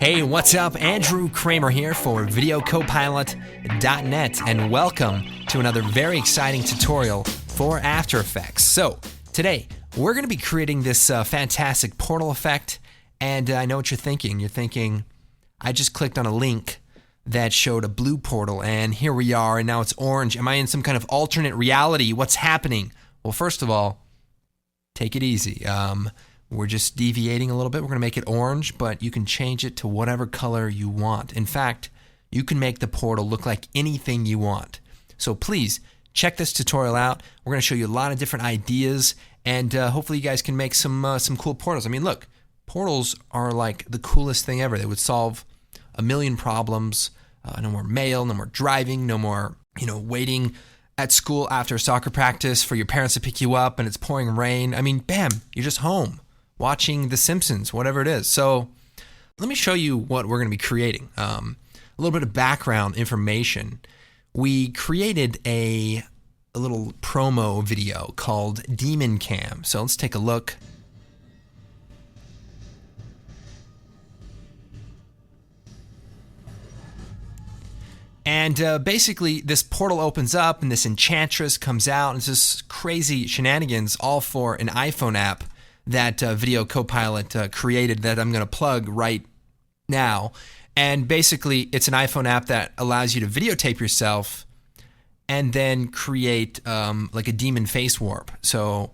Hey, what's up? Andrew Kramer here for VideoCopilot.net, and welcome to another very exciting tutorial for After Effects. So, today, we're going to be creating this fantastic portal effect, and I know what you're thinking. You're thinking, I just clicked on a link that showed a blue portal, and here we are, and now it's orange. Am I in some kind of alternate reality? What's happening? Well, first of all, take it easy. We're just deviating a little bit. We're going to make it orange, but you can change it to whatever color you want. In fact, you can make the portal look like anything you want. So please, check this tutorial out. We're going to show you a lot of different ideas, and hopefully you guys can make some cool portals. I mean, look, portals are like the coolest thing ever. They would solve a million problems. No more mail, no more driving, no more, waiting at school after soccer practice for your parents to pick you up and it's pouring rain. I mean, bam, you're just home watching The Simpsons, whatever it is. So let me show you what we're going to be creating. A little bit of background information. We created a little promo video called Demon Cam. So let's take a look. And basically, this portal opens up and this enchantress comes out. And it's this crazy shenanigans, all for an iPhone app that Video Copilot created that I'm going to plug right now. And basically, it's an iPhone app that allows you to videotape yourself and then create like a demon face warp. So,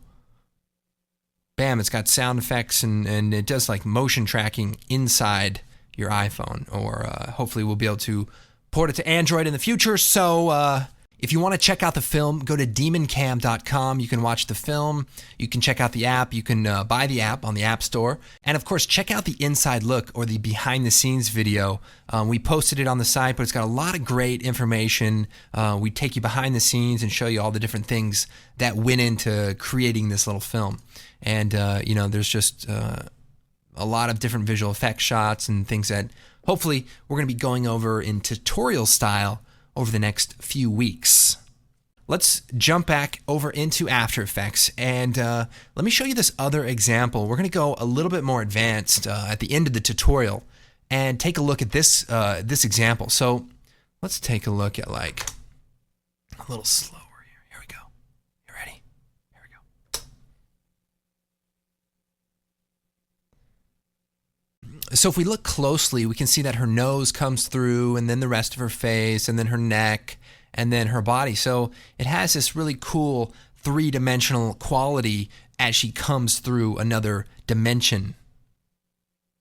bam, it's got sound effects and it does like motion tracking inside your iPhone. Or hopefully we'll be able to port it to Android in the future. So if you want to check out the film, go to demoncam.com. You can watch the film. You can check out the app. You can buy the app on the App Store. And of course, check out the inside look or the behind the scenes video. We posted it on the site, but it's got a lot of great information. We take you behind the scenes and show you all the different things that went into creating this little film. And, there's just a lot of different visual effects shots and things that hopefully we're going to be going over in tutorial style over the next few weeks. Let's jump back over into After Effects and let me show you this other example. We're going to go a little bit more advanced at the end of the tutorial and take a look at this example. So let's take a look at like a little slower here. Here we go. You ready? Here we go. So if we look closely, we can see that her nose comes through and then the rest of her face and then her neck and then her body. So it has this really cool three-dimensional quality as she comes through another dimension.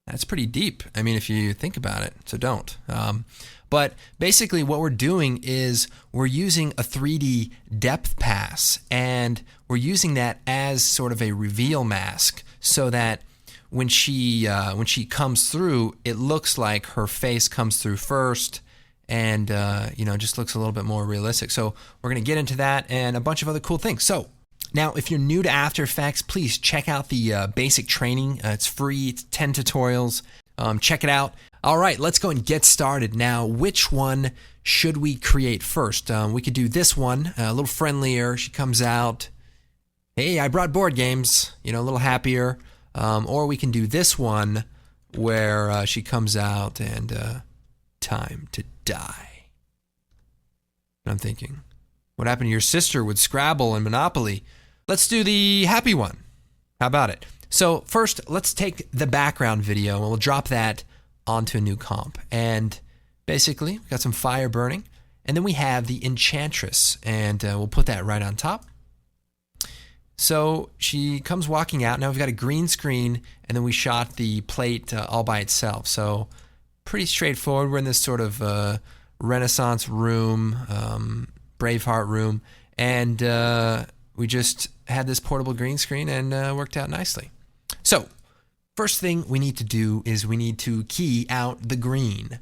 That's pretty deep. I mean, if you think about it, so don't. But basically what we're doing is we're using a 3D depth pass and we're using that as sort of a reveal mask so that when she comes through, it looks like her face comes through first and, just looks a little bit more realistic. So we're going to get into that and a bunch of other cool things. So now, if you're new to After Effects, please check out the basic training. It's free. It's 10 tutorials. Check it out. All right, let's go and get started. Now, which one should we create first? We could do this one, a little friendlier. She comes out. Hey, I brought board games. A little happier. Or we can do this one where she comes out and time to die. And I'm thinking, what happened to your sister with Scrabble and Monopoly? Let's do the happy one. How about it? So first, let's take the background video and we'll drop that onto a new comp. And basically, we've got some fire burning. And then we have the enchantress. And we'll put that right on top. So she comes walking out. Now we've got a green screen, and then we shot the plate all by itself. So pretty straightforward. We're in this sort of Renaissance room, Braveheart room, and we just had this portable green screen and worked out nicely. So first thing we need to do is we need to key out the green.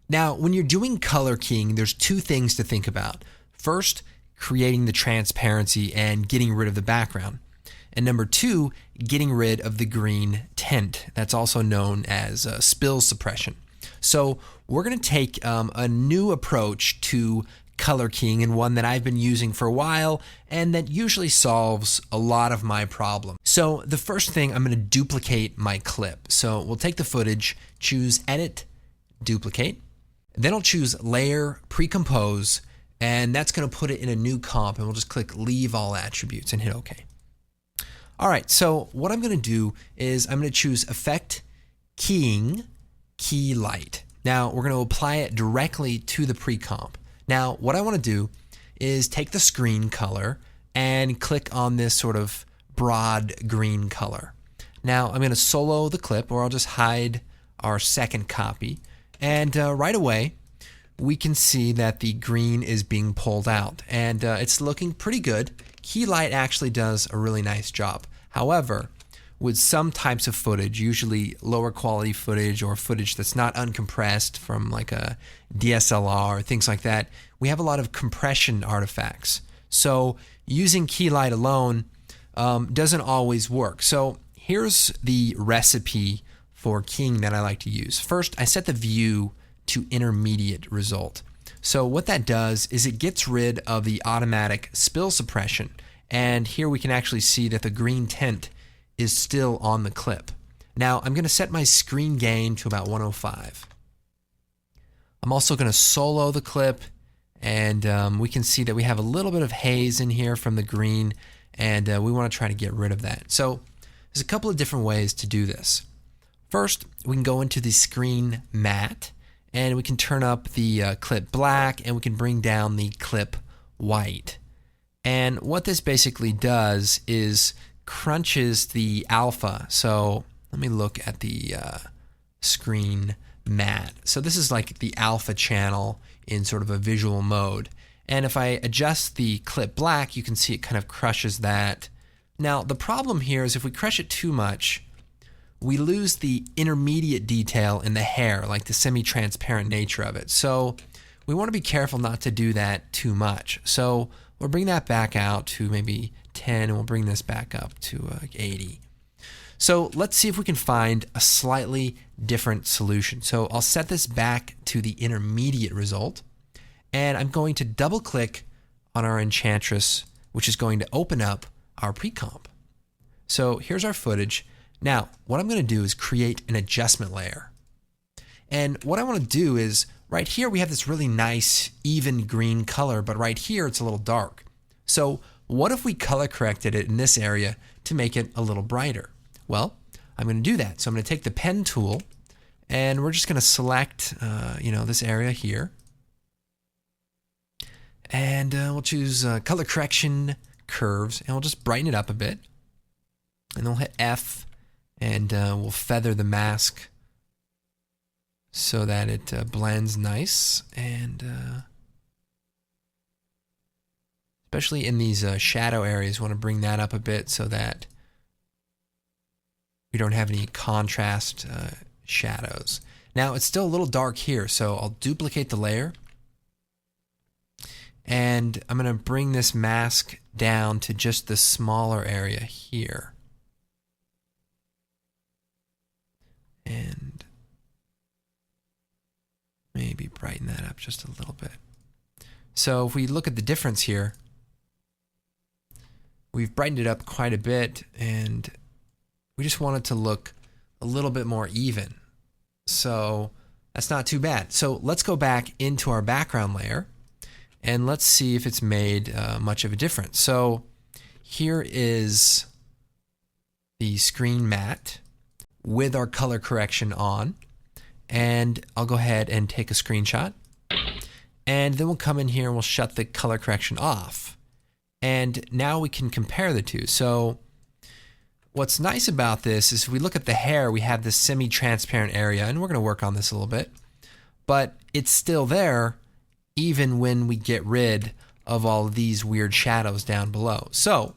Now, when you're doing color keying, there's two things to think about. First, creating the transparency and getting rid of the background. And number two, getting rid of the green tint. That's also known as spill suppression. So we're going to take a new approach to color keying, and one that I've been using for a while and that usually solves a lot of my problems. So the first thing, I'm going to duplicate my clip. So we'll take the footage, choose Edit, Duplicate. Then I'll choose Layer, Pre-Compose, and that's going to put it in a new comp, and we'll just click Leave All Attributes and hit OK. All right, so what I'm going to do is I'm going to choose Effect, Keying, Key Light. Now we're going to apply it directly to the pre-comp. Now what I want to do is take the screen color and click on this sort of broad green color. Now I'm going to solo the clip, or I'll just hide our second copy, and right away we can see that the green is being pulled out, and it's looking pretty good. Key Light actually does a really nice job. However, with some types of footage, usually lower quality footage or footage that's not uncompressed from like a DSLR or things like that, we have a lot of compression artifacts. So using Key Light alone doesn't always work. So here's the recipe for keying that I like to use. First, I set the view to intermediate result. So what that does is it gets rid of the automatic spill suppression. And here we can actually see that the green tint is still on the clip. Now I'm going to set my screen gain to about 105. I'm also going to solo the clip, and we can see that we have a little bit of haze in here from the green, and we want to try to get rid of that. So there's a couple of different ways to do this. First, we can go into the screen matte, and we can turn up the clip black, and we can bring down the clip white. And what this basically does is crunches the alpha. So let me look at the screen matte. So this is like the alpha channel in sort of a visual mode. And if I adjust the clip black, you can see it kind of crushes that. Now the problem here is if we crush it too much, we lose the intermediate detail in the hair, like the semi-transparent nature of it. So we want to be careful not to do that too much. So we'll bring that back out to maybe 10, and we'll bring this back up to 80. So let's see if we can find a slightly different solution. So I'll set this back to the intermediate result, and I'm going to double click on our Enchantress, which is going to open up our pre-comp. So here's our footage. Now what I'm going to do is create an adjustment layer. And what I want to do is, right here we have this really nice even green color, but right here it's a little dark. So what if we color corrected it in this area to make it a little brighter? Well, I'm going to do that. So I'm going to take the pen tool, and we're just going to select this area here. And we'll choose color correction curves, and we'll just brighten it up a bit. And then we'll hit F, and we'll feather the mask so that it blends nice. And especially in these shadow areas, we want to bring that up a bit so that we don't have any contrast shadows. Now it's still a little dark here, so I'll duplicate the layer, and I'm going to bring this mask down to just the smaller area here. And maybe brighten that up just a little bit. So if we look at the difference here, we've brightened it up quite a bit, and we just want it to look a little bit more even. So that's not too bad. So let's go back into our background layer, and let's see if it's made much of a difference. So here is the screen matte with our color correction on, and I'll go ahead and take a screenshot, and then we'll come in here and we'll shut the color correction off. And now we can compare the two. So what's nice about this is if we look at the hair, we have this semi-transparent area, and we're going to work on this a little bit, but it's still there even when we get rid of all of these weird shadows down below. So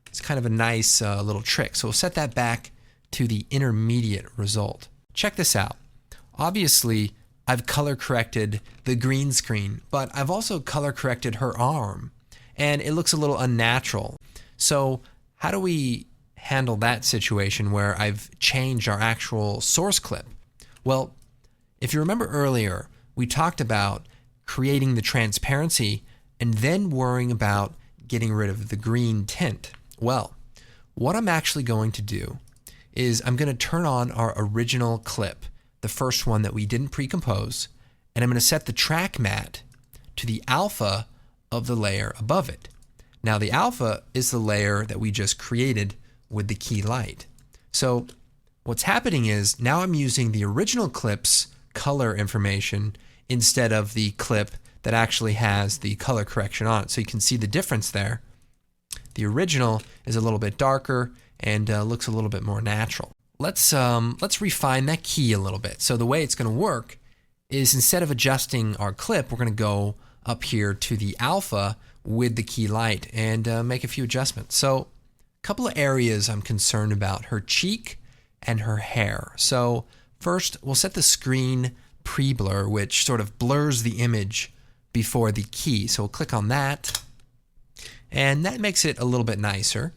it's kind of a nice little trick. So we'll set that back to the intermediate result. Check this out. Obviously, I've color corrected the green screen, but I've also color corrected her arm, and it looks a little unnatural. So how do we handle that situation where I've changed our actual source clip? Well, if you remember earlier, we talked about creating the transparency and then worrying about getting rid of the green tint? Well, what I'm actually going to do is I'm going to turn on our original clip, the first one that we didn't pre-compose, and I'm going to set the track matte to the alpha of the layer above it. Now the alpha is the layer that we just created with the key light. So what's happening is now I'm using the original clip's color information instead of the clip that actually has the color correction on it. So you can see the difference there. The original is a little bit darker and looks a little bit more natural. Let's refine that key a little bit. So the way it's going to work is instead of adjusting our clip, we're going to go up here to the alpha with the key light and make a few adjustments. So a couple of areas I'm concerned about: her cheek and her hair. So first, we'll set the screen pre-blur, which sort of blurs the image before the key. So we'll click on that, and that makes it a little bit nicer.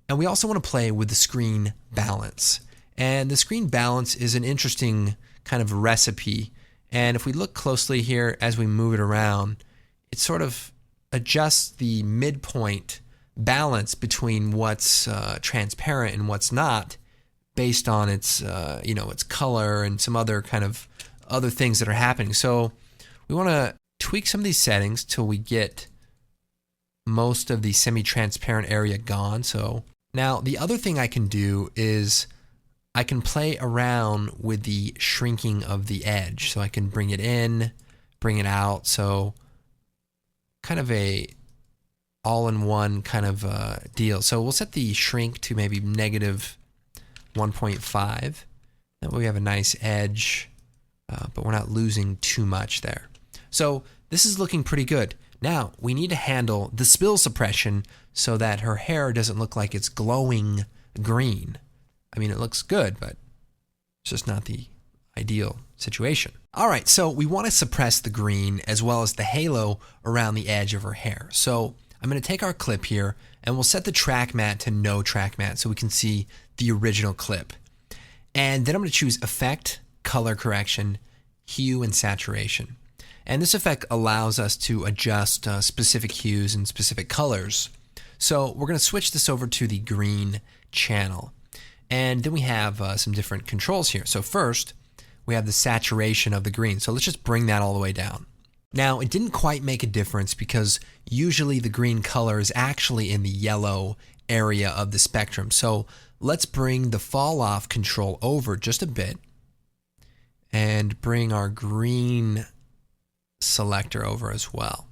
And we also want to play with the screen balance. And the screen balance is an interesting kind of recipe. And if we look closely here as we move it around, it sort of adjusts the midpoint balance between what's transparent and what's not, based on its its color and some other kind of other things that are happening. So we want to tweak some of these settings till we get most of the semi-transparent area gone. So now the other thing I can do is I can play around with the shrinking of the edge. So I can bring it in, bring it out. So kind of a all-in-one kind of deal. So we'll set the shrink to maybe negative 1.5. That way we have a nice edge, but we're not losing too much there. So this is looking pretty good. Now we need to handle the spill suppression so that her hair doesn't look like it's glowing green. I mean, it looks good, but it's just not the ideal situation. All right, so we want to suppress the green as well as the halo around the edge of her hair. So I'm going to take our clip here and we'll set the track matte to no track matte so we can see the original clip. And then I'm going to choose Effect, Color Correction, Hue, and Saturation. And this effect allows us to adjust specific hues and specific colors. So we're going to switch this over to the green channel. And then we have some different controls here. So first, we have the saturation of the green. So let's just bring that all the way down. Now, it didn't quite make a difference because usually the green color is actually in the yellow area of the spectrum. So let's bring the fall off control over just a bit and bring our green selector over as well.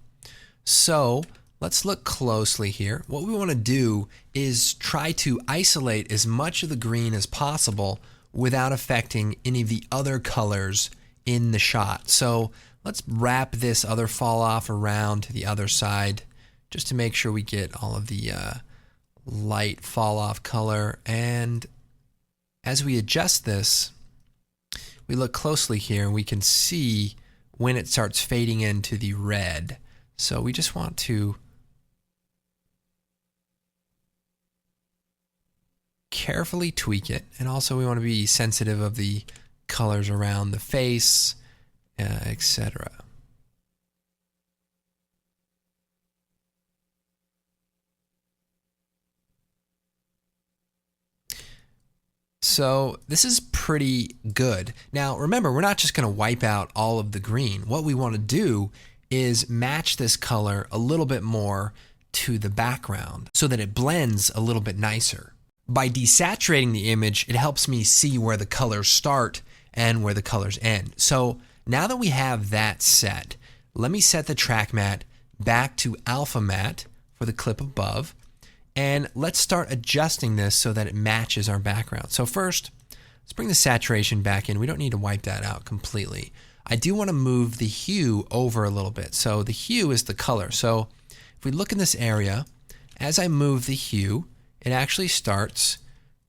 So let's look closely here. What we want to do is try to isolate as much of the green as possible without affecting any of the other colors in the shot. So let's wrap this other fall off around to the other side just to make sure we get all of the light fall off color. And as we adjust this, we look closely here and we can see when it starts fading into the red. So we just want to carefully tweak it, and also we want to be sensitive of the colors around the face, etc. So this is pretty good. Now remember, we're not just going to wipe out all of the green. What we want to do is match this color a little bit more to the background so that it blends a little bit nicer. By desaturating the image, it helps me see where the colors start and where the colors end. So now that we have that set, let me set the track matte back to alpha matte for the clip above. And let's start adjusting this so that it matches our background. So first, let's bring the saturation back in. We don't need to wipe that out completely. I do want to move the hue over a little bit. So the hue is the color. So if we look in this area, as I move the hue, it actually starts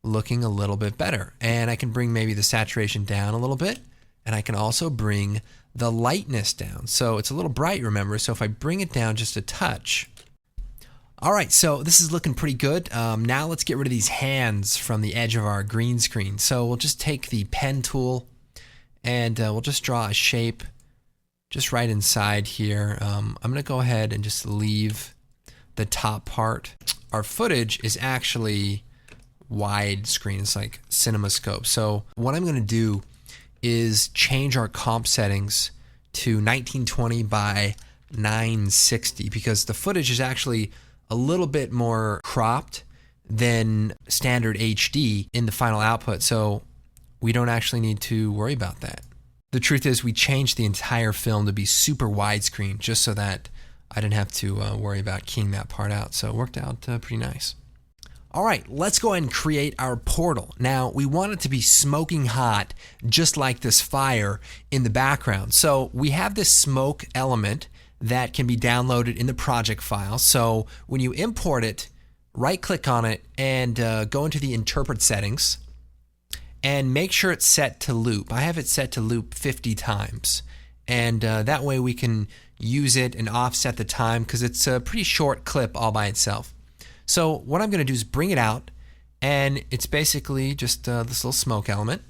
looking a little bit better. And I can bring maybe the saturation down a little bit. And I can also bring the lightness down. So it's a little bright, remember? So if I bring it down just a touch. All right, so this is looking pretty good. Now let's get rid of these hands from the edge of our green screen. So we'll just take the pen tool and we'll just draw a shape just right inside here. I'm going to go ahead and just leave the top part. Our footage is actually widescreen. It's like CinemaScope. So what I'm going to do is change our comp settings to 1920 by 960 because the footage is actually a little bit more cropped than standard HD in the final output. So we don't actually need to worry about that. The truth is we changed the entire film to be super widescreen just so that I didn't have to worry about keying that part out. So it worked out pretty nice. All right, let's go ahead and create our portal. Now, we want it to be smoking hot, just like this fire in the background. So we have this smoke element that can be downloaded in the project file. So when you import it, right-click on it and go into the interpret settings and make sure it's set to loop. I have it set to loop 50 times. And that way we can use it and offset the time because it's a pretty short clip all by itself. So what I'm going to do is bring it out, and it's basically just this little smoke element.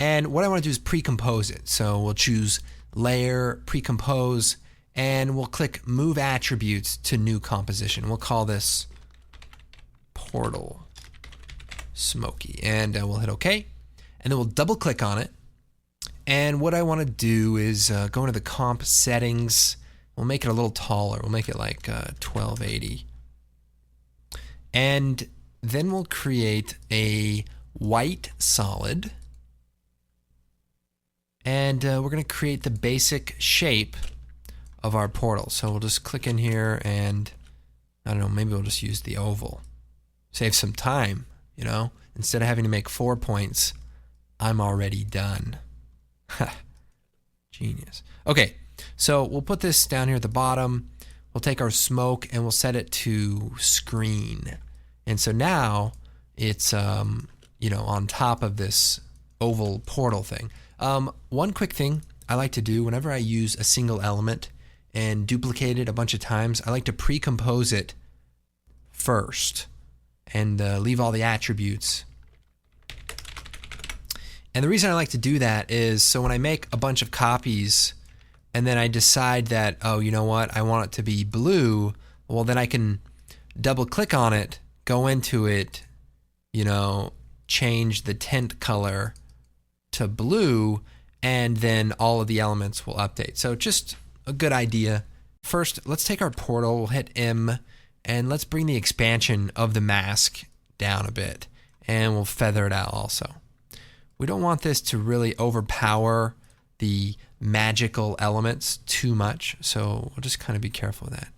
And what I want to do is pre-compose it. So we'll choose Layer, Pre-compose, and we'll click Move Attributes to New Composition. We'll call this Portal Smoky, and we'll hit OK. And then we'll double-click on it. And what I want to do is go into the comp settings. We'll make it a little taller. We'll make it like 1280. And then we'll create a white solid. And we're going to create the basic shape of our portal. So we'll just click in here and, I don't know, maybe we'll just use the oval. Save some time, you know? Instead of having to make 4 points, I'm already done. Genius. Okay, so we'll put this down here at the bottom. We'll take our smoke and we'll set it to screen. And so now it's, on top of this oval portal thing. One quick thing I like to do whenever I use a single element and duplicate it a bunch of times, I like to pre-compose it first and leave all the attributes. And the reason I like to do that is so when I make a bunch of copies and then I decide that, oh, you know what, I want it to be blue, well, then I can double click on it, go into it, change the tint color to blue, and then all of the elements will update. So just a good idea. First, let's take our portal, we'll hit M, and let's bring the expansion of the mask down a bit, and we'll feather it out also. We don't want this to really overpower the magical elements too much, so we'll just kind of be careful with that.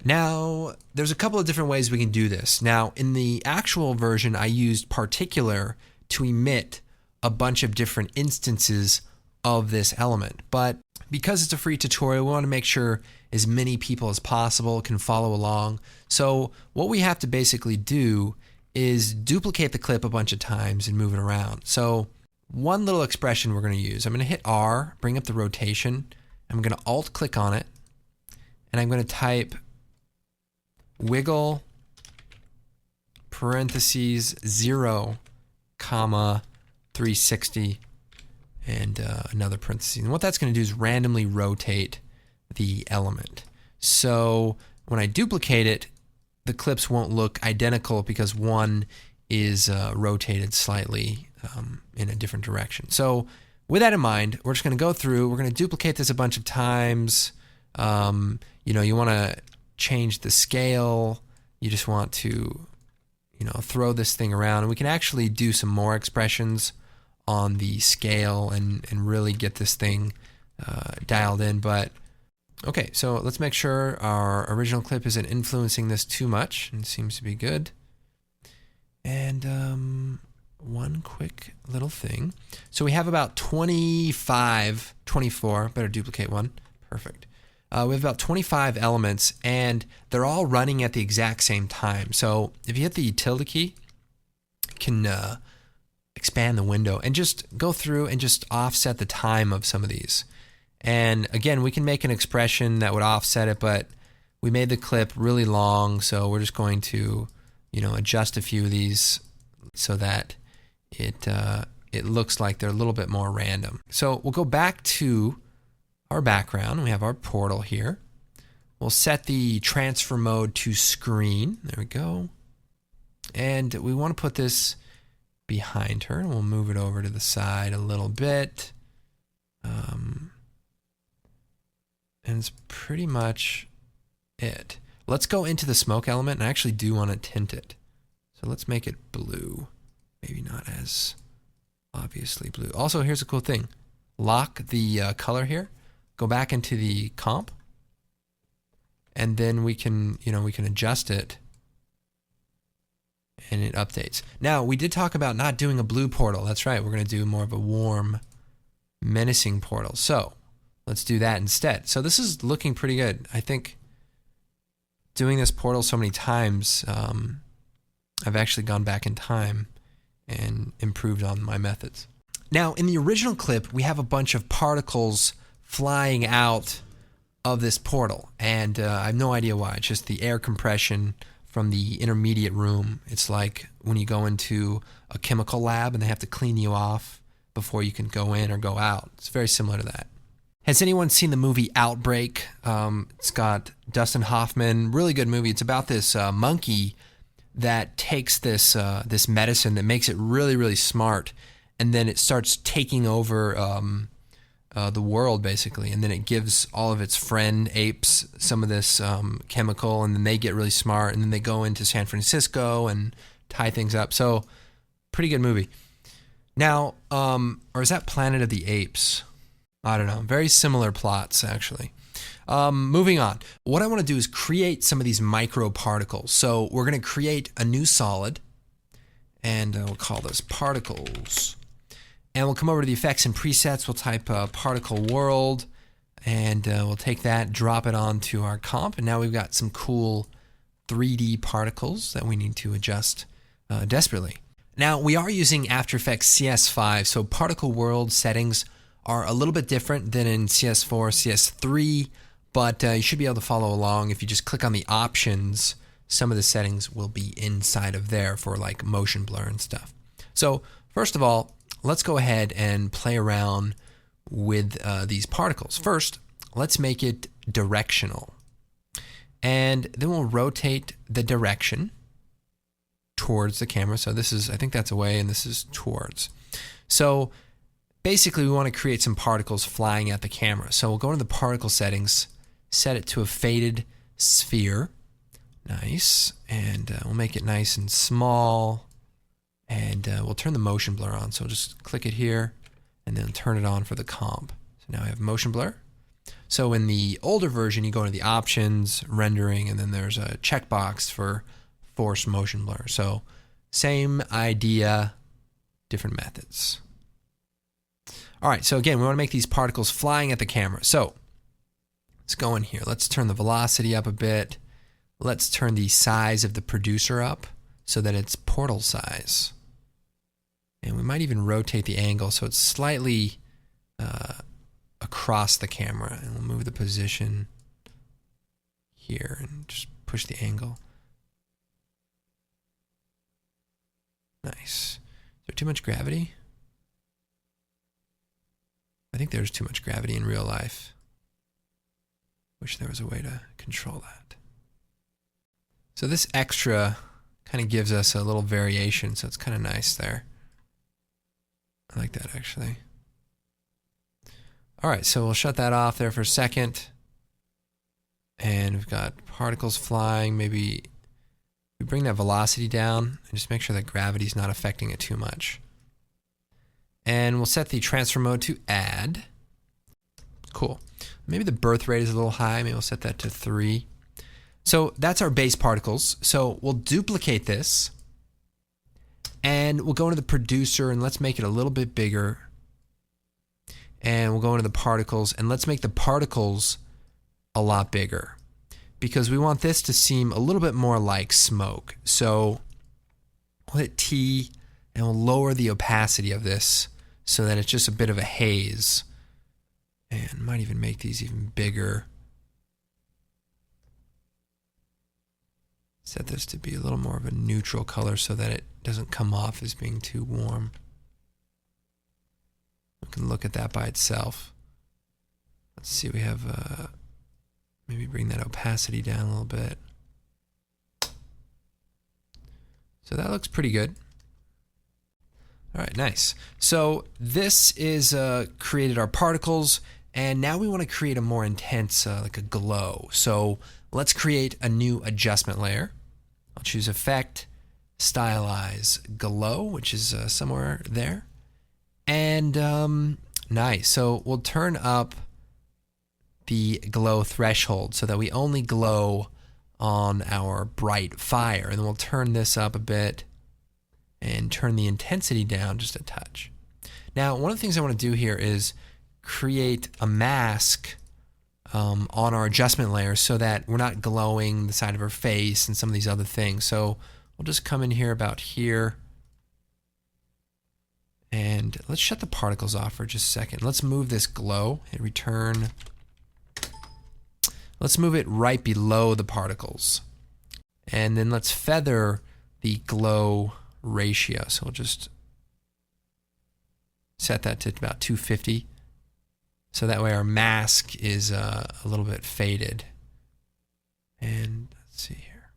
Now, there's a couple of different ways we can do this. Now, in the actual version, I used particular to emit a bunch of different instances of this element. But because it's a free tutorial, we want to make sure as many people as possible can follow along. So what we have to basically do is duplicate the clip a bunch of times and move it around. So one little expression we're going to use, I'm going to hit R, bring up the rotation. I'm going to alt click on it, and I'm going to type wiggle parentheses 0, comma 360 and another parentheses. And what that's going to do is randomly rotate the element. So when I duplicate it, the clips won't look identical because one is rotated slightly in a different direction. So with that in mind, we're just going to go through, we're going to duplicate this a bunch of times. You want to change the scale. You just want to, throw this thing around. And we can actually do some more expressions on the scale and really get this thing dialed in. But okay, so let's make sure our original clip isn't influencing this too much. It seems to be good. And one quick little thing. So we have about 24, better duplicate one. Perfect. We have about 25 elements, and they're all running at the exact same time. So if you hit the tilde key, you can expand the window and just go through and just offset the time of some of these. And again, we can make an expression that would offset it, but we made the clip really long, so we're just going to, adjust a few of these so that it looks like they're a little bit more random. So we'll go back to our background. We have our portal here. We'll set the transfer mode to screen. There we go. And we want to put this behind her. And we'll move it over to the side a little bit. And it's pretty much it. Let's go into the smoke element, and I actually do want to tint it. So let's make it blue. Maybe not as obviously blue. Also, here's a cool thing. Lock the color here. Go back into the comp. And then we can adjust it. And it updates. Now, we did talk about not doing a blue portal. That's right. We're going to do more of a warm, menacing portal. So let's do that instead. So this is looking pretty good. I think doing this portal so many times, I've actually gone back in time and improved on my methods. Now, in the original clip, we have a bunch of particles flying out of this portal, and I have no idea why. It's just the air compression from the intermediate room. It's like when you go into a chemical lab and they have to clean you off before you can go in or go out. It's very similar to that. Has anyone seen the movie Outbreak? It's got Dustin Hoffman. Really good movie. It's about this monkey that takes this medicine that makes it really, really smart, and then it starts taking over the world, basically, and then it gives all of its friend apes some of this chemical, and then they get really smart, and then they go into San Francisco and tie things up. So, pretty good movie. Now, or is that Planet of the Apes? I don't know. Very similar plots, actually. Moving on. What I want to do is create some of these microparticles. So we're going to create a new solid, and we'll call this particles. And we'll come over to the effects and presets. We'll type particle world, and we'll take that, drop it onto our comp, and now we've got some cool 3D particles that we need to adjust desperately. Now, we are using After Effects CS5, so particle world settings are a little bit different than in cs4, cs3, but you should be able to follow along. If you just click on the options, some of the settings will be inside of there for like motion blur and stuff. So first of all, let's go ahead and play around with these particles. First, let's make it directional. And then we'll rotate the direction towards the camera. So this is, I think that's away, and this is towards. So basically, we want to create some particles flying at the camera. So we'll go into the particle settings, set it to a faded sphere. Nice. And we'll make it nice and small. And we'll turn the motion blur on. So just click it here and then turn it on for the comp. So now I have motion blur. So in the older version, you go into the options, rendering, and then there's a checkbox for force motion blur. So same idea, different methods. All right, so again, we want to make these particles flying at the camera. So let's go in here. Let's turn the velocity up a bit. Let's turn the size of the producer up so that it's portal size. And we might even rotate the angle so it's slightly across the camera. And we'll move the position here and just push the angle. Nice. Is there too much gravity? I think there's too much gravity in real life. Wish there was a way to control that. So this extra kind of gives us a little variation, so it's kind of nice there. I like that, actually. All right, so we'll shut that off there for a second. And we've got particles flying. Maybe we bring that velocity down and just make sure that gravity's not affecting it too much. And we'll set the transfer mode to add. Cool. Maybe the birth rate is a little high. Maybe we'll set that to 3. So that's our base particles. So we'll duplicate this. And we'll go into the producer and let's make it a little bit bigger. And we'll go into the particles and let's make the particles a lot bigger. Because we want this to seem a little bit more like smoke. So we'll hit T and we'll lower the opacity of this so that it's just a bit of a haze. And might even make these even bigger. Set this to be a little more of a neutral color so that it doesn't come off as being too warm. We can look at that by itself. Let's see, we have, maybe bring that opacity down a little bit. So that looks pretty good. All right, nice. So this is created our particles, and now we want to create a more intense, like a glow. So let's create a new adjustment layer. I'll choose Effect, Stylize, Glow, which is somewhere there. And nice. So we'll turn up the glow threshold so that we only glow on our bright fire. And then we'll turn this up a bit and turn the intensity down just a touch. Now, one of the things I want to do here is create a mask on our adjustment layer so that we're not glowing the side of her face and some of these other things. So we'll just come in here about here. And let's shut the particles off for just a second. Let's move this glow and return. Let's move it right below the particles. And then let's feather the glow ratio. So we'll just set that to about 250. So that way our mask is a little bit faded. And let's see here.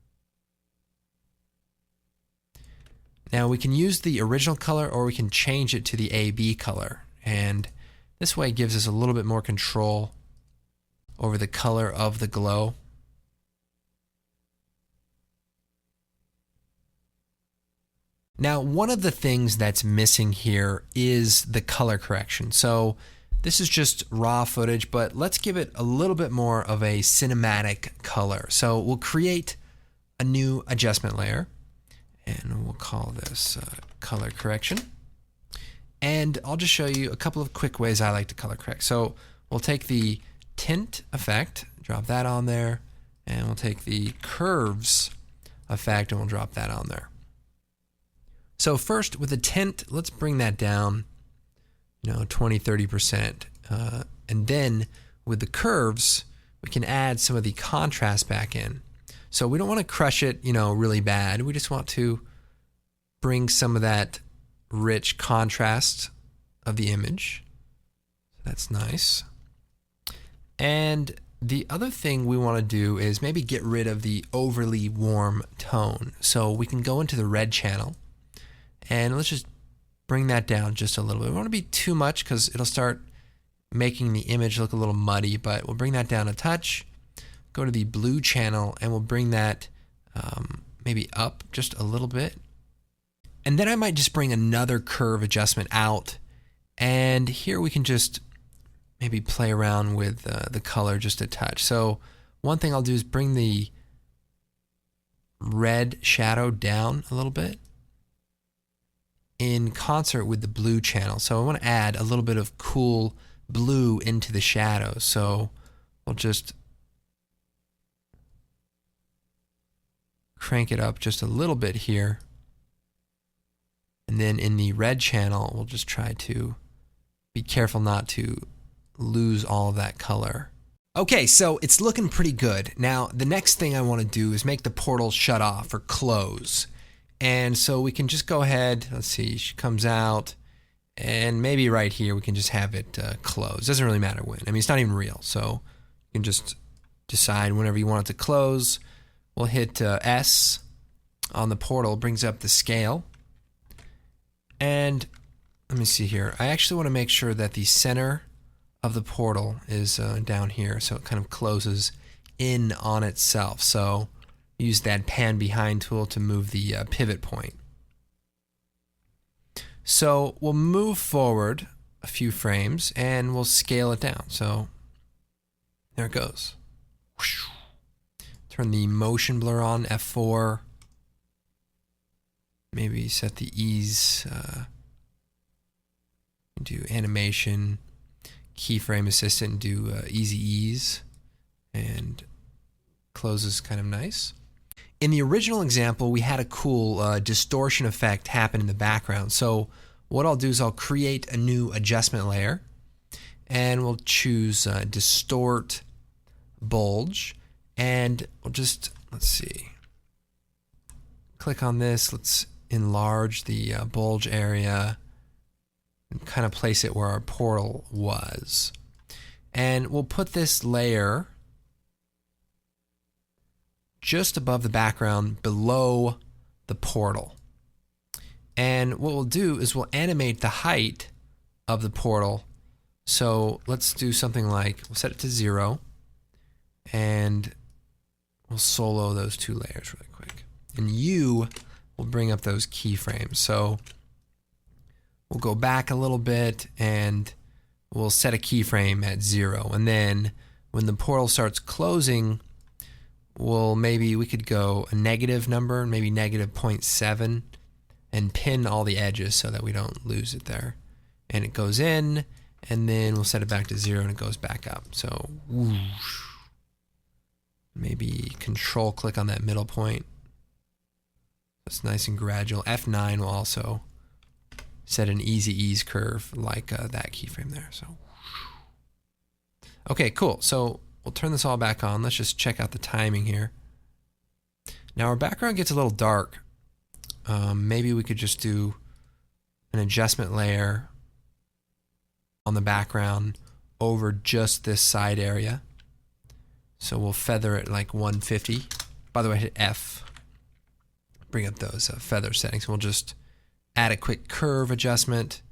Now we can use the original color or we can change it to the AB color. And this way it gives us a little bit more control over the color of the glow. Now, one of the things that's missing here is the color correction. So this is just raw footage, but let's give it a little bit more of a cinematic color. So we'll create a new adjustment layer, and we'll call this color correction. And I'll just show you a couple of quick ways I like to color correct. So we'll take the tint effect, drop that on there, and we'll take the curves effect and we'll drop that on there. So first with the tint, let's bring that down, 20-30%. And then with the curves, we can add some of the contrast back in. So we don't want to crush it, really bad. We just want to bring some of that rich contrast of the image. That's nice. And the other thing we want to do is maybe get rid of the overly warm tone. So we can go into the red channel and let's just bring that down just a little bit. We don't want to be too much because it'll start making the image look a little muddy, but we'll bring that down a touch. Go to the blue channel and we'll bring that maybe up just a little bit. And then I might just bring another curve adjustment out. And here we can just maybe play around with the color just a touch. So one thing I'll do is bring the red shadow down a little bit in concert with the blue channel. So I want to add a little bit of cool blue into the shadows. So we'll just crank it up just a little bit here. And then in the red channel, we'll just try to be careful not to lose all of that color. Okay, so it's looking pretty good. Now, the next thing I want to do is make the portal shut off or close. And so we can just go ahead, let's see, she comes out, and maybe right here we can just have it close. Doesn't really matter when. I mean, it's not even real, so you can just decide whenever you want it to close. We'll hit S on the portal, brings up the scale. And let me see here. I actually want to make sure that the center of the portal is down here, so it kind of closes in on itself. So use that pan behind tool to move the pivot point. So we'll move forward a few frames and we'll scale it down. So there it goes. Turn the motion blur on, F4. Maybe set the ease, do animation, keyframe assistant, do easy ease, and closes kind of nice. In the original example, we had a cool distortion effect happen in the background. So what I'll do is I'll create a new adjustment layer, and we'll choose Distort Bulge, and we'll just, let's see, click on this, let's enlarge the bulge area and kind of place it where our portal was. And we'll put this layer just above the background below the portal. And what we'll do is we'll animate the height of the portal. So let's do something like, we'll set it to 0, and we'll solo those two layers really quick. And U will bring up those keyframes. So we'll go back a little bit and we'll set a keyframe at 0. And then when the portal starts closing, we could go a negative number, maybe negative 0.7, and pin all the edges so that we don't lose it there. And it goes in, and then we'll set it back to 0 and it goes back up. So whoosh. Maybe control click on that middle point. That's nice and gradual. F9 will also set an easy ease curve like that keyframe there. So okay, cool. So we'll turn this all back on. Let's just check out the timing here. Now our background gets a little dark. Maybe we could just do an adjustment layer on the background over just this side area. So we'll feather it like 150. By the way, hit F. Bring up those feather settings. We'll just add a quick curve adjustment.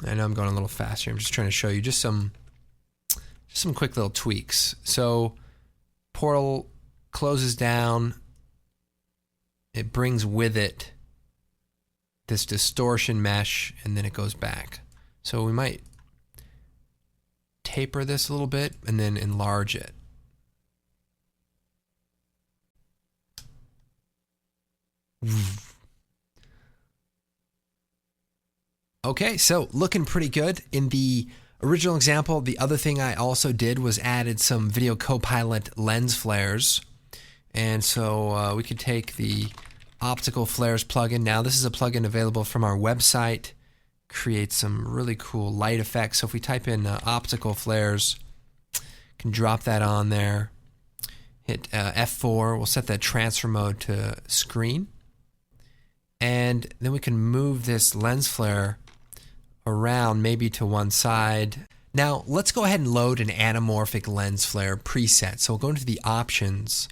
I know I'm going a little faster. I'm just trying to show you just some quick little tweaks. So portal closes down. It brings with it this distortion mesh, and then it goes back. So we might taper this a little bit and then enlarge it. Okay, so looking pretty good. In the original example, the other thing I also did was added some Video Copilot lens flares. And so we could take the optical flares plugin. Now this is a plugin available from our website. Create some really cool light effects. So if we type in optical flares, can drop that on there. Hit F4. We'll set that transfer mode to screen. And then we can move this lens flare around maybe to one side. Now let's go ahead and load an anamorphic lens flare preset. So we'll go into the options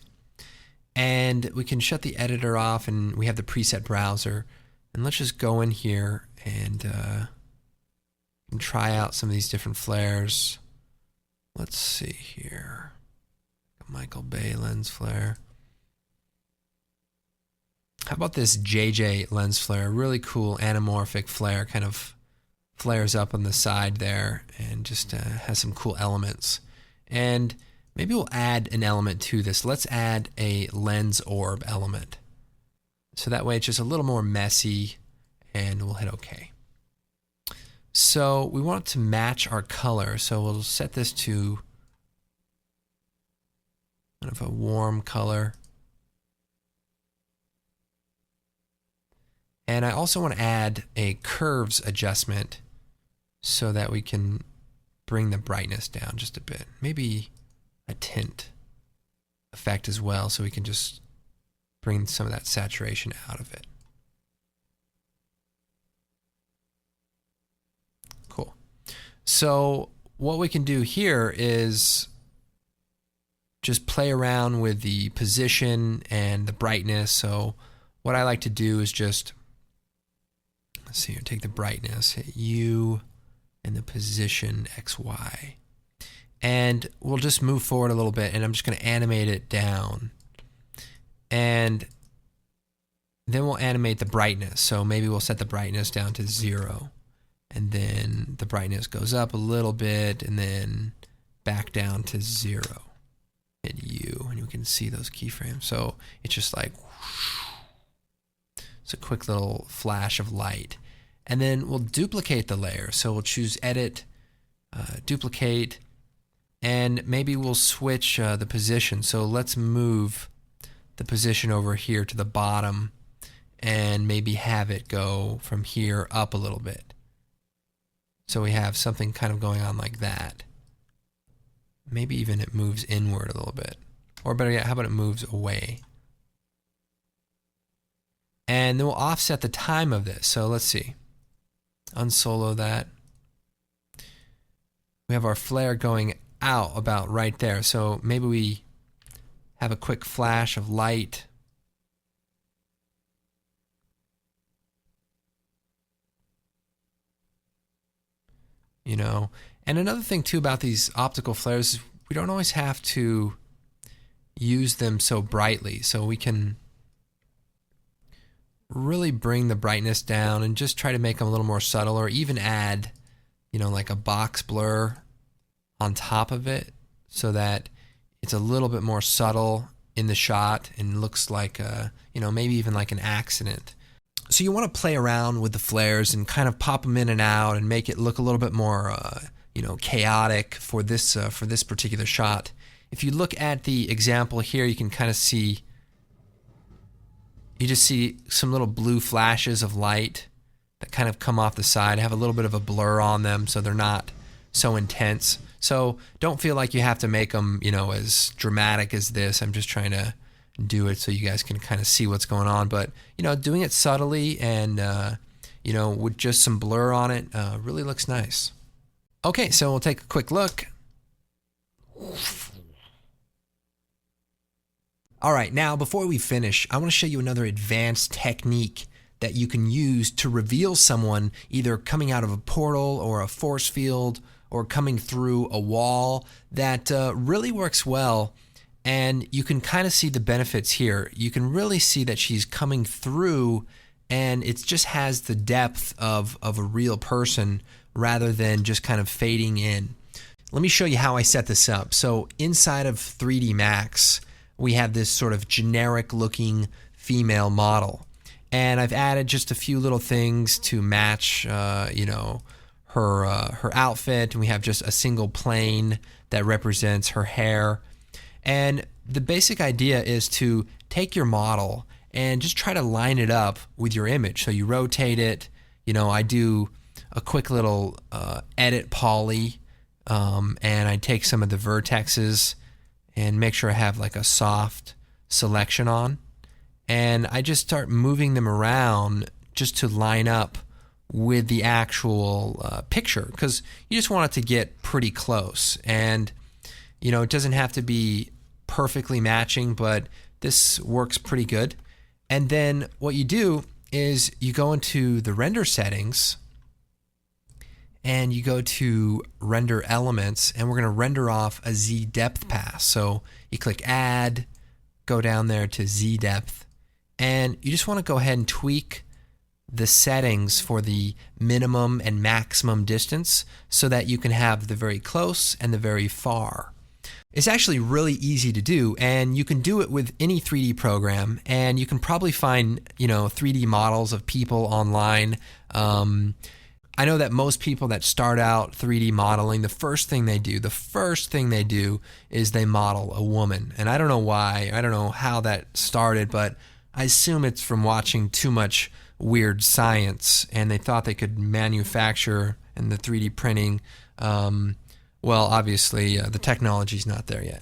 and we can shut the editor off, and we have the preset browser. And let's just go in here and try out some of these different flares. Let's see here. Michael Bay lens flare. How about this JJ lens flare? Really cool anamorphic flare, kind of flares up on the side there and just has some cool elements. And maybe we'll add an element to this. Let's add a lens orb element. So that way it's just a little more messy, and we'll hit OK. So we want it to match our color, so we'll set this to kind of a warm color. And I also want to add a curves adjustment so that we can bring the brightness down just a bit. Maybe a tint effect as well, so we can just bring some of that saturation out of it. Cool. So what we can do here is just play around with the position and the brightness. So what I like to do is just, let's see here, take the brightness, hit U, and the position XY. And we'll just move forward a little bit, and I'm just going to animate it down. And then we'll animate the brightness. So maybe we'll set the brightness down to 0. And then the brightness goes up a little bit, and then back down to 0. Hit U, and you can see those keyframes. So it's just like whoosh. It's a quick little flash of light. And then we'll duplicate the layer. So we'll choose Edit, Duplicate, and maybe we'll switch the position. So let's move the position over here to the bottom and maybe have it go from here up a little bit. So we have something kind of going on like that. Maybe even it moves inward a little bit. Or better yet, how about it moves away? And then we'll offset the time of this. So let's see. Unsolo that. have our flare going out about right there. So maybe we have a quick flash of light. You know, and another thing too about these optical flares is we don't always have to use them so brightly. So we can really bring the brightness down and just try to make them a little more subtle, or even add, you know, like a box blur on top of it so that it's a little bit more subtle in the shot and looks like you know, maybe even like an accident. So you want to play around with the flares and kind of pop them in and out and make it look a little bit more you know, chaotic for this particular shot. If you look at the example here, you can kind of see, you just see some little blue flashes of light that kind of come off the side, have a little bit of a blur on them so they're not so intense. So don't feel like you have to make them, you know, as dramatic as this. I'm just trying to do it so you guys can kind of see what's going on. But, you know, doing it subtly and, you know, with just some blur on it really looks nice. Okay, so we'll take a quick look. All right, now before we finish, I want to show you another advanced technique that you can use to reveal someone either coming out of a portal or a force field or coming through a wall that really works well. And you can kind of see the benefits here. You can really see that she's coming through and it just has the depth of a real person rather than just kind of fading in. Let me show you how I set this up. So inside of 3D Max, we have this sort of generic looking female model. And I've added just a few little things to match, you know, her outfit. And we have just a single plane that represents her hair. And the basic idea is to take your model and just try to line it up with your image. So you rotate it. You know, I do a quick little edit poly, and I take some of the vertexes and make sure I have like a soft selection on. And I just start moving them around just to line up with the actual picture, because you just want it to get pretty close. And, you know, it doesn't have to be perfectly matching, but this works pretty good. And then what you do is you go into the render settings and you go to render elements, and we're going to render off a Z depth pass. So you click add, go down there to Z depth, and you just want to go ahead and tweak the settings for the minimum and maximum distance so that you can have the very close and the very far. It's actually really easy to do, and you can do it with any 3D program, and you can probably find, you know, 3D models of people online. I know that most people that start out 3D modeling, the first thing they do is they model a woman. And I don't know why, I don't know how that started, but I assume it's from watching too much weird science, and they thought they could manufacture in the 3D printing. Well, obviously, the technology's not there yet.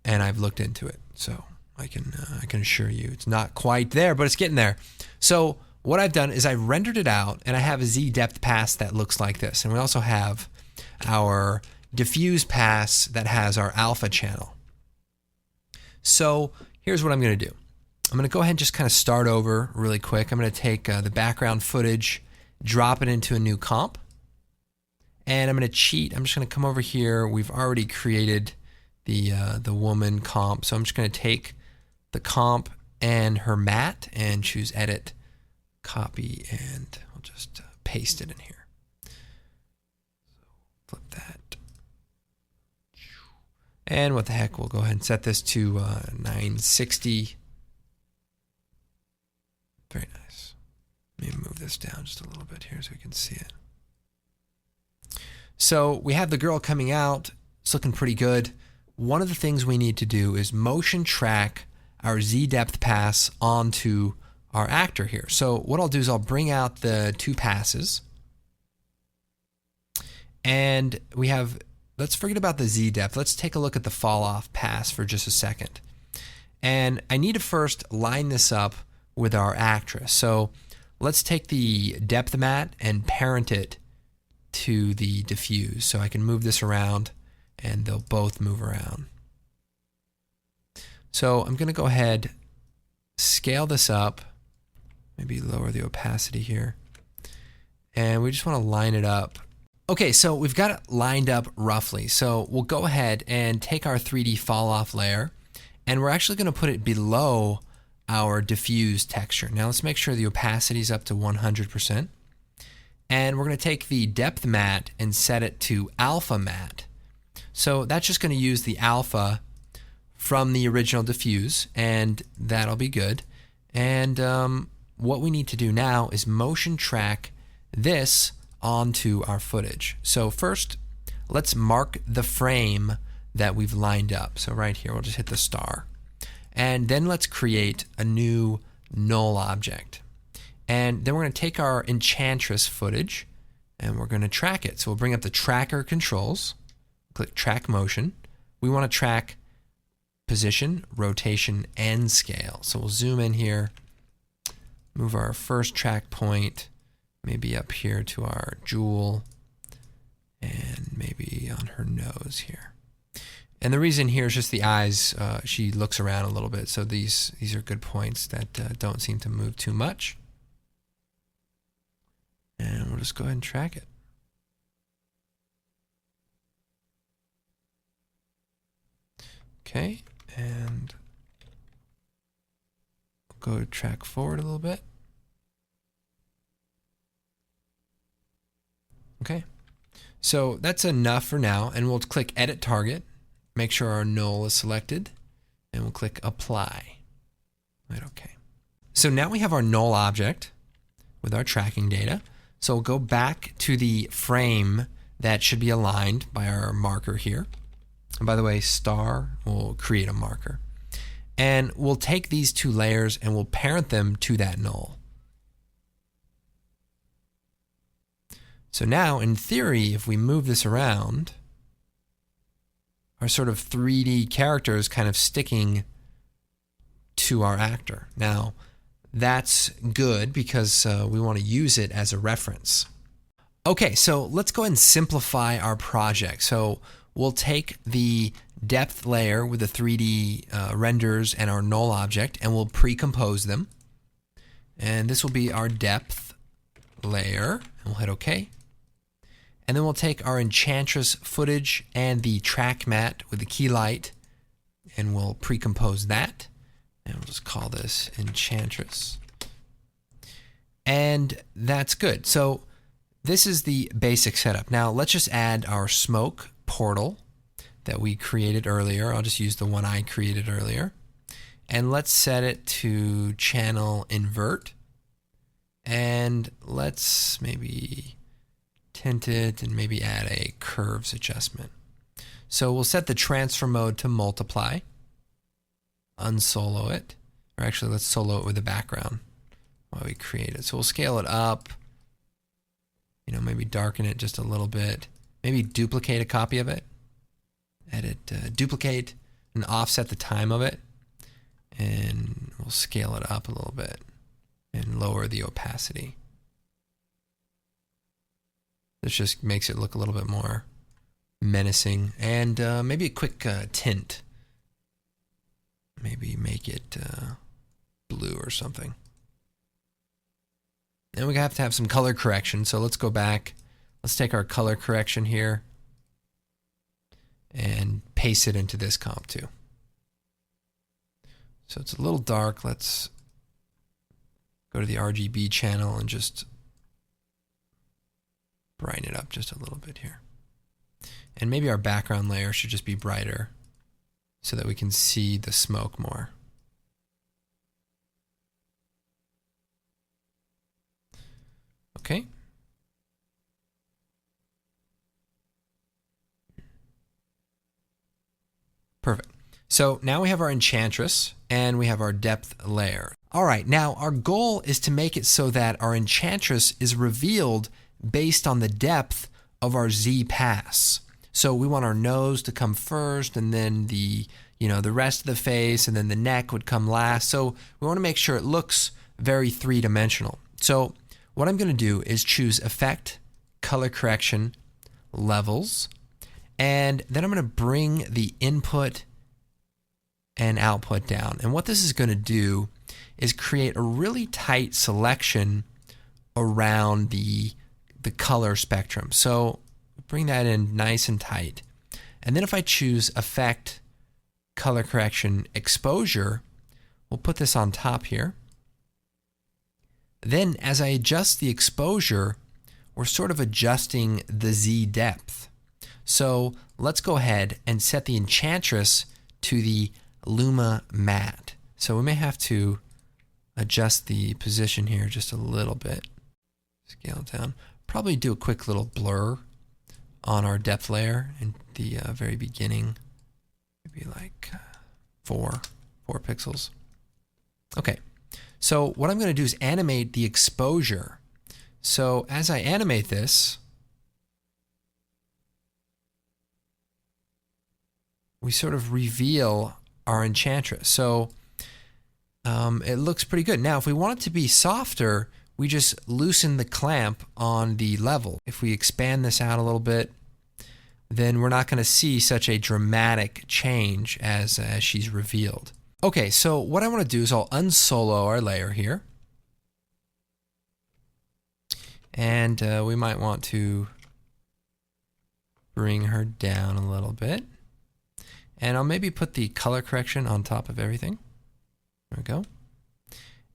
And I've looked into it, so I can assure you it's not quite there, but it's getting there. So what I've done is I rendered it out, and I have a Z depth pass that looks like this. And we also have our diffuse pass that has our alpha channel. So here's what I'm going to do. I'm going to go ahead and just kind of start over really quick. I'm going to take the background footage, drop it into a new comp, and I'm going to cheat. I'm just going to come over here. We've already created the woman comp, so I'm just going to take the comp and her matte and choose edit, copy, and I'll just paste it in here. So flip that. And what the heck, we'll go ahead and set this to 960. Very nice. Let me move this down just a little bit here so we can see it. So we have the girl coming out. It's looking pretty good. One of the things we need to do is motion track our Z depth pass onto our actor here. So what I'll do is I'll bring out the two passes, and we have, let's forget about the Z depth. Let's take a look at the fall off pass for just a second. And I need to first line this up with our actress. So let's take the depth matte and parent it to the diffuse. So I can move this around and they'll both move around. So I'm going to go ahead, scale this up, maybe lower the opacity here. And we just want to line it up. Okay, so we've got it lined up roughly. So we'll go ahead and take our 3D fall off layer, and we're actually going to put it below our diffuse texture. Now let's make sure the opacity is up to 100%. And we're going to take the depth matte and set it to alpha matte. So that's just going to use the alpha from the original diffuse, and that'll be good. And what we need to do now is motion track this onto our footage. So first, let's mark the frame that we've lined up. So right here, we'll just hit the star. And then let's create a new null object. And then we're going to take our Enchantress footage and we're going to track it. So we'll bring up the tracker controls, click track motion. We want to track position, rotation, and scale. So we'll zoom in here, move our first track point, maybe up here to our jewel, and maybe on her nose here. And the reason here is just the eyes. She looks around a little bit, so these are good points that don't seem to move too much. And we'll just go ahead and track it. Okay, and we'll go track forward a little bit. Okay, so that's enough for now, and we'll click Edit Target, make sure our null is selected, and we'll click Apply. Right, okay. So now we have our null object with our tracking data. So we'll go back to the frame that should be aligned by our marker here. And by the way, star will create a marker. And we'll take these two layers and we'll parent them to that null. So now, in theory, if we move this around, our sort of 3D character is kind of sticking to our actor. Now, that's good because we want to use it as a reference. Okay, so let's go ahead and simplify our project. So we'll take the depth layer with the 3D renders and our null object, and we'll pre-compose them. And this will be our depth layer, and we'll hit OK. And then we'll take our Enchantress footage and the track matte with the key light, and we'll pre-compose that. And we'll just call this Enchantress. And that's good. So this is the basic setup. Now let's just add our smoke portal that we created earlier. I'll just use the one I created earlier. And let's set it to channel invert. And let's maybe tint it and maybe add a curves adjustment. So we'll set the transfer mode to multiply. Unsolo it. Or actually, let's solo it with the background while we create it. So we'll scale it up. You know, maybe darken it just a little bit. Maybe duplicate a copy of it. Edit, duplicate, and offset the time of it. And we'll scale it up a little bit and lower the opacity. This just makes it look a little bit more menacing. And maybe a quick tint. Maybe make it blue or something. And we have to have some color correction. So let's go back. Let's take our color correction here and paste it into this comp too. So it's a little dark. Let's go to the RGB channel and just brighten it up just a little bit here. And maybe our background layer should just be brighter so that we can see the smoke more. Okay. Perfect. So now we have our Enchantress and we have our depth layer. All right, now our goal is to make it so that our Enchantress is revealed based on the depth of our Z pass. So we want our nose to come first, and then the rest of the face, and then the neck would come last. So we want to make sure it looks very three-dimensional. So what I'm going to do is choose Effect, color correction levels, and then I'm going to bring the input and output down. And what this is going to do is create a really tight selection around the color spectrum. So bring that in nice and tight. And then if I choose Effect, Color Correction, Exposure, we'll put this on top here. Then as I adjust the exposure, we're sort of adjusting the Z depth. So let's go ahead and set the Enchantress to the Luma Matte. So we may have to adjust the position here just a little bit. Scale it down. Probably do a quick little blur on our depth layer in the very beginning. Maybe like 4 pixels. Okay, so what I'm going to do is animate the exposure. So as I animate this, we sort of reveal our Enchantress. So it looks pretty good. Now, if we want it to be softer, we just loosen the clamp on the level. If we expand this out a little bit, then we're not going to see such a dramatic change as she's revealed. Okay, so what I want to do is I'll unsolo our layer here. And we might want to bring her down a little bit. And I'll maybe put the color correction on top of everything. There we go.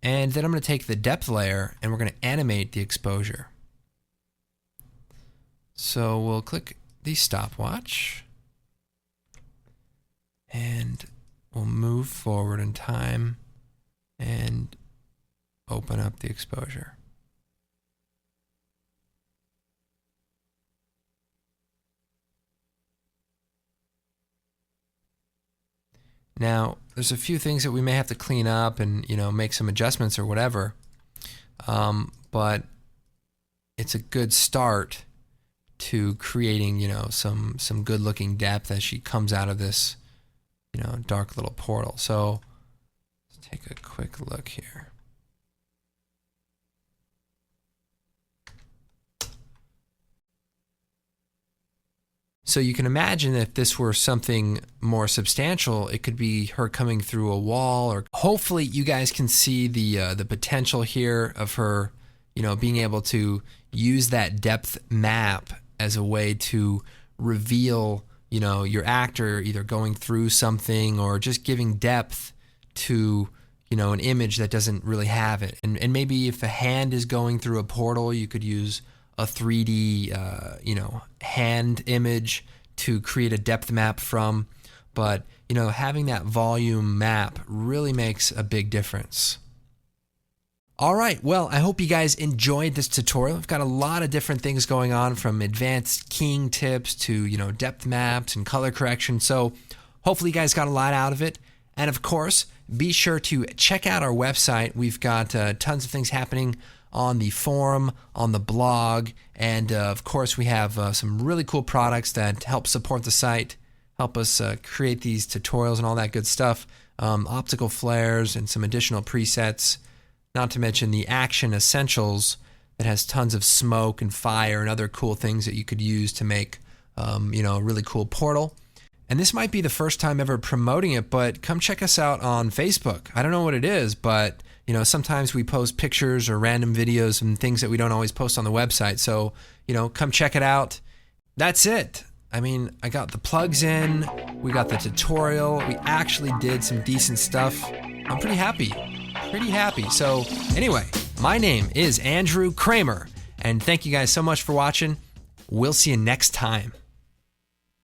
And then I'm going to take the depth layer and we're going to animate the exposure. So we'll click the stopwatch and we'll move forward in time and open up the exposure. Now, there's a few things that we may have to clean up and, make some adjustments or whatever. But it's a good start to creating, some good looking depth as she comes out of this, dark little portal. So let's take a quick look here. So you can imagine if this were something more substantial, it could be her coming through a wall, or hopefully you guys can see the potential here of her, being able to use that depth map as a way to reveal, your actor either going through something or just giving depth to, an image that doesn't really have it. And maybe if a hand is going through a portal, you could use a 3D, hand image to create a depth map from. But, having that volume map really makes a big difference. All right, well, I hope you guys enjoyed this tutorial. I've got a lot of different things going on, from advanced keying tips to, depth maps and color correction. So hopefully you guys got a lot out of it. And of course, be sure to check out our website. We've got tons of things happening on the forum, on the blog, and of course we have some really cool products that help support the site, help us create these tutorials and all that good stuff. Optical flares and some additional presets, not to mention the Action Essentials that has tons of smoke and fire and other cool things that you could use to make a really cool portal. And this might be the first time ever promoting it, but come check us out on Facebook. I don't know what it is, but sometimes we post pictures or random videos and things that we don't always post on the website. So, come check it out. That's it. I mean, I got the plugs in, we got the tutorial, we actually did some decent stuff. I'm pretty happy. So anyway, my name is Andrew Kramer, and thank you guys so much for watching. We'll see you next time.